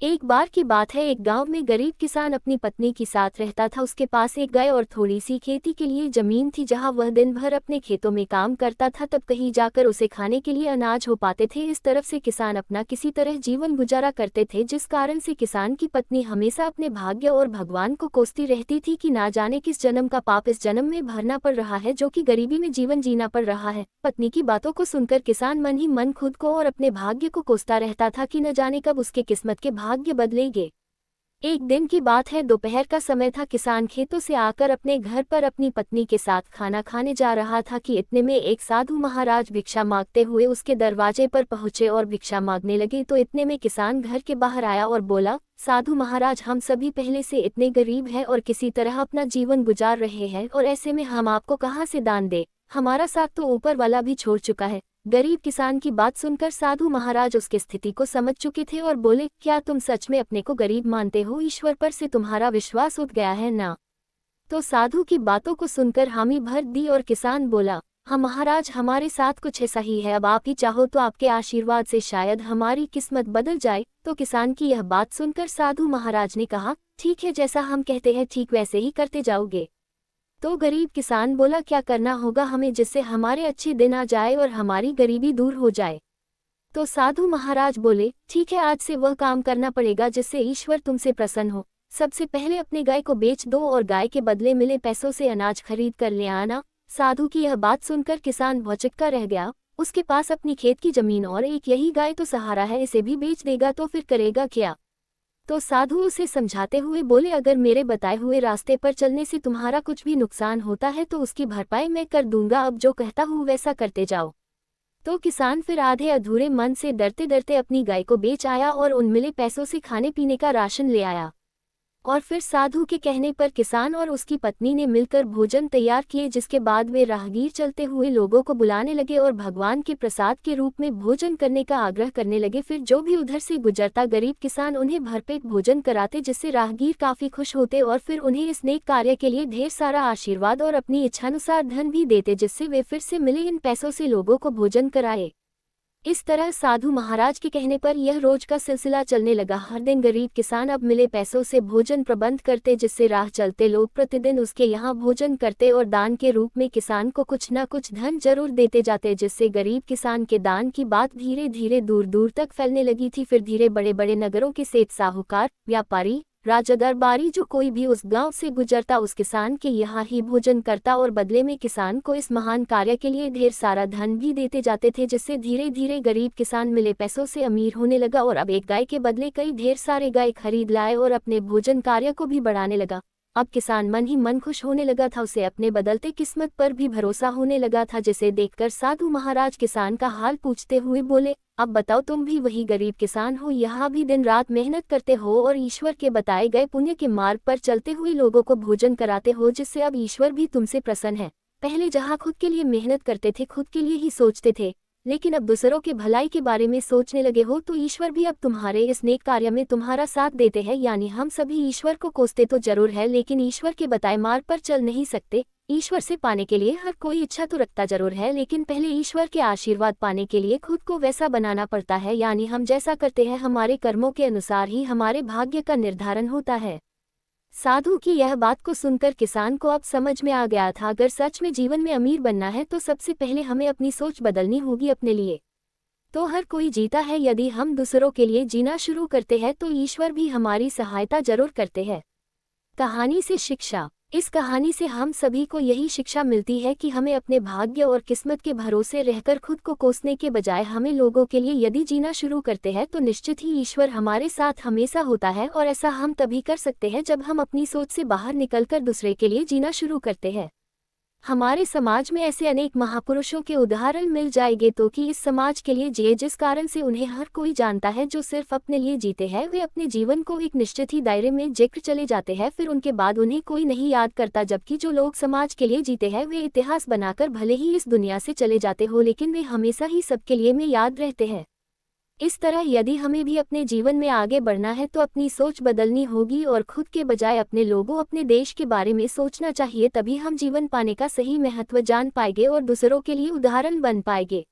एक बार की बात है, एक गांव में गरीब किसान अपनी पत्नी के साथ रहता था। उसके पास एक गाय और थोड़ी सी खेती के लिए जमीन थी, जहां वह दिन भर अपने खेतों में काम करता था, तब कहीं जाकर उसे खाने के लिए अनाज हो पाते थे। इस तरफ से किसान अपना किसी तरह जीवन गुजारा करते थे, जिस कारण से किसान की पत्नी हमेशा अपने भाग्य और भगवान को कोसती रहती थी कि ना जाने किस जन्म का पाप इस जन्म में भरना पड़ रहा है, जो कि गरीबी में जीवन जीना पड़ रहा है। पत्नी की बातों को सुनकर किसान मन ही मन खुद को और अपने भाग्य को कोसता रहता था कि न जाने कब उसके किस्मत के भाग्य बदलेंगे। एक दिन की बात है, दोपहर का समय था। किसान खेतों से आकर अपने घर पर अपनी पत्नी के साथ खाना खाने जा रहा था कि इतने में एक साधु महाराज भिक्षा मांगते हुए उसके दरवाजे पर पहुंचे और भिक्षा मांगने लगे। तो इतने में किसान घर के बाहर आया और बोला, साधु महाराज, हम सभी पहले से इतने गरीब हैं और किसी तरह अपना जीवन गुजार रहे हैं, और ऐसे में हम आपको कहाँ से दान दे, हमारा साथ तो ऊपर वाला भी छोड़ चुका है। गरीब किसान की बात सुनकर साधु महाराज उसकी स्थिति को समझ चुके थे और बोले, क्या तुम सच में अपने को गरीब मानते हो? ईश्वर पर से तुम्हारा विश्वास उठ गया है ना? तो साधु की बातों को सुनकर हामी भर दी और किसान बोला, हाँ महाराज, हमारे साथ कुछ ऐसा ही है। अब आप ही चाहो तो आपके आशीर्वाद से शायद हमारी किस्मत बदल जाए। तो किसान की यह बात सुनकर साधु महाराज ने कहा, ठीक है, जैसा हम कहते हैं ठीक वैसे ही करते जाओगे। तो गरीब किसान बोला, क्या करना होगा हमें जिससे हमारे अच्छे दिन आ जाए और हमारी गरीबी दूर हो जाए? तो साधु महाराज बोले, ठीक है, आज से वह काम करना पड़ेगा जिससे ईश्वर तुमसे प्रसन्न हो। सबसे पहले अपने गाय को बेच दो और गाय के बदले मिले पैसों से अनाज खरीद कर ले आना। साधु की यह बात सुनकर किसान भौचक्का रह गया। उसके पास अपनी खेत की जमीन और एक यही गाय तो सहारा है, इसे भी बेच देगा तो फिर करेगा क्या? तो साधु उसे समझाते हुए बोले, अगर मेरे बताए हुए रास्ते पर चलने से तुम्हारा कुछ भी नुकसान होता है तो उसकी भरपाई मैं कर दूंगा, अब जो कहता हूँ वैसा करते जाओ। तो किसान फिर आधे अधूरे मन से डरते डरते अपनी गाय को बेच आया और उन मिले पैसों से खाने पीने का राशन ले आया। और फिर साधु के कहने पर किसान और उसकी पत्नी ने मिलकर भोजन तैयार किए, जिसके बाद वे राहगीर चलते हुए लोगों को बुलाने लगे और भगवान के प्रसाद के रूप में भोजन करने का आग्रह करने लगे। फिर जो भी उधर से गुजरता गरीब किसान उन्हें भरपेट भोजन कराते, जिससे राहगीर काफी खुश होते और फिर उन्हें इस नेक कार्य के लिए ढेर सारा आशीर्वाद और अपनी इच्छानुसार धन भी देते, जिससे वे फिर से मिले इन पैसों से लोगों को भोजन कराए। इस तरह साधु महाराज के कहने पर यह रोज का सिलसिला चलने लगा। हर दिन गरीब किसान अब मिले पैसों से भोजन प्रबंध करते, जिससे राह चलते लोग प्रतिदिन उसके यहाँ भोजन करते और दान के रूप में किसान को कुछ न कुछ धन जरूर देते जाते, जिससे गरीब किसान के दान की बात धीरे धीरे दूर दूर तक फैलने लगी थी। फिर धीरे बड़े बड़े नगरों के सेठ, साहूकार, व्यापारी, राजा दरबारी, जो कोई भी उस गांव से गुजरता उस किसान के यहाँ ही भोजन करता और बदले में किसान को इस महान कार्य के लिए ढेर सारा धन भी देते जाते थे, जिससे धीरे धीरे गरीब किसान मिले पैसों से अमीर होने लगा और अब एक गाय के बदले कई ढेर सारे गाय खरीद लाए और अपने भोजन कार्य को भी बढ़ाने लगा। अब किसान मन ही मन खुश होने लगा था, उसे अपने बदलते किस्मत पर भी भरोसा होने लगा था, जिसे देखकर साधु महाराज किसान का हाल पूछते हुए बोले, अब बताओ, तुम भी वही गरीब किसान हो, यहाँ भी दिन रात मेहनत करते हो और ईश्वर के बताए गए पुण्य के मार्ग पर चलते हुए लोगों को भोजन कराते हो, जिससे अब ईश्वर भी तुमसे प्रसन्न है। पहले जहाँ खुद के लिए मेहनत करते थे, खुद के लिए ही सोचते थे, लेकिन अब दूसरों के भलाई के बारे में सोचने लगे हो, तो ईश्वर भी अब तुम्हारे इस नेक कार्य में तुम्हारा साथ देते हैं। यानी हम सभी ईश्वर को कोसते तो जरूर है, लेकिन ईश्वर के बताए मार्ग पर चल नहीं सकते। ईश्वर से पाने के लिए हर कोई इच्छा तो रखता जरूर है, लेकिन पहले ईश्वर के आशीर्वाद पाने के लिए खुद को वैसा बनाना पड़ता है। यानी हम जैसा करते हैं, हमारे कर्मों के अनुसार ही हमारे भाग्य का निर्धारण होता है। साधु की यह बात को सुनकर किसान को अब समझ में आ गया था, अगर सच में जीवन में अमीर बनना है तो सबसे पहले हमें अपनी सोच बदलनी होगी। अपने लिए तो हर कोई जीता है, यदि हम दूसरों के लिए जीना शुरू करते हैं तो ईश्वर भी हमारी सहायता जरूर करते हैं। कहानी से शिक्षा। इस कहानी से हम सभी को यही शिक्षा मिलती है कि हमें अपने भाग्य और किस्मत के भरोसे रहकर खुद को कोसने के बजाय हमें लोगों के लिए यदि जीना शुरू करते हैं तो निश्चित ही ईश्वर हमारे साथ हमेशा होता है, और ऐसा हम तभी कर सकते हैं जब हम अपनी सोच से बाहर निकलकर दूसरे के लिए जीना शुरू करते हैं। हमारे समाज में ऐसे अनेक महापुरुषों के उदाहरण मिल जाएंगे तो कि इस समाज के लिए जिए, जिस कारण से उन्हें हर कोई जानता है। जो सिर्फ अपने लिए जीते हैं, वे अपने जीवन को एक निश्चित ही दायरे में जेकर चले जाते हैं, फिर उनके बाद उन्हें कोई नहीं याद करता। जबकि जो लोग समाज के लिए जीते हैं, वे इतिहास बनाकर भले ही इस दुनिया से चले जाते हो, लेकिन वे हमेशा ही सबके लिए में याद रहते हैं। इस तरह यदि हमें भी अपने जीवन में आगे बढ़ना है तो अपनी सोच बदलनी होगी और खुद के बजाय अपने लोगों, अपने देश के बारे में सोचना चाहिए। तभी हम जीवन पाने का सही महत्व जान पाएंगे और दूसरों के लिए उदाहरण बन पाएंगे।